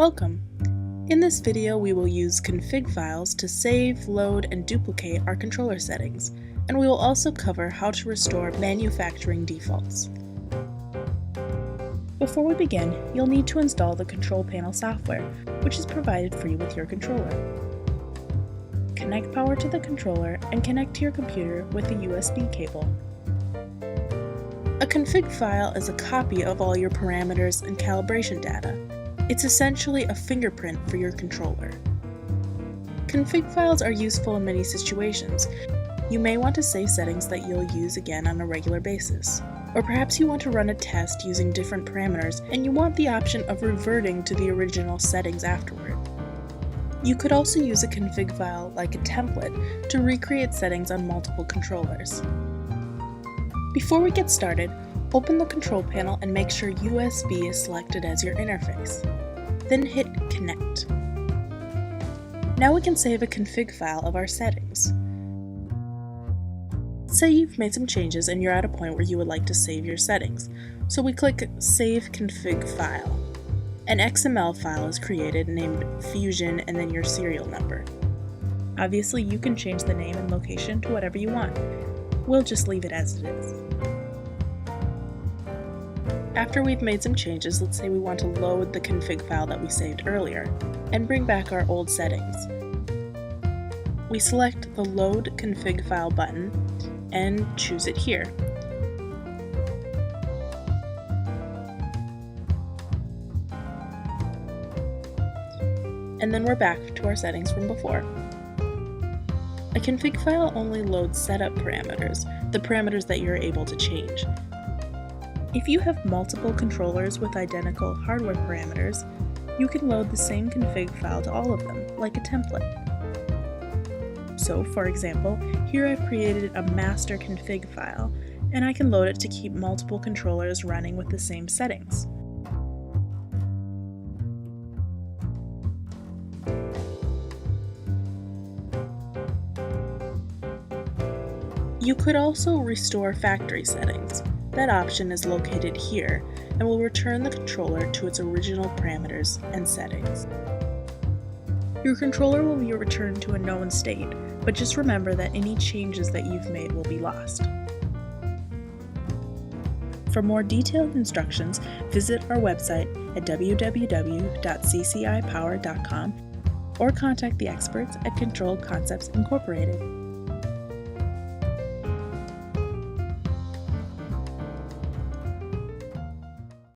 Welcome! In this video we will use config files to save, load, and duplicate our controller settings, and we will also cover how to restore manufacturing defaults. Before we begin, you'll need to install the control panel software, which is provided free with your controller. Connect power to the controller and connect to your computer with a USB cable. A config file is a copy of all your parameters and calibration data. It's essentially a fingerprint for your controller. Config files are useful in many situations. You may want to save settings that you'll use again on a regular basis. Or perhaps you want to run a test using different parameters and you want the option of reverting to the original settings afterward. You could also use a config file like a template to recreate settings on multiple controllers. Before we get started, open the control panel and make sure USB is selected as your interface. Then hit Connect. Now we can save a config file of our settings. Say you've made some changes and you're at a point where you would like to save your settings, so we click Save Config File. An XML file is created named Fusion and then your serial number. Obviously you can change the name and location to whatever you want. We'll just leave it as it is. After we've made some changes, let's say we want to load the config file that we saved earlier and bring back our old settings. We select the Load Config File button and choose it here. And then we're back to our settings from before. A config file only loads setup parameters, the parameters that you're able to change. If you have multiple controllers with identical hardware parameters, you can load the same config file to all of them, like a template. So, for example, here I've created a master config file, and I can load it to keep multiple controllers running with the same settings. You could also restore factory settings. That option is located here and will return the controller to its original parameters and settings. Your controller will be returned to a known state, but just remember that any changes that you've made will be lost. For more detailed instructions, visit our website at www.ccipower.com or contact the experts at Control Concepts Incorporated.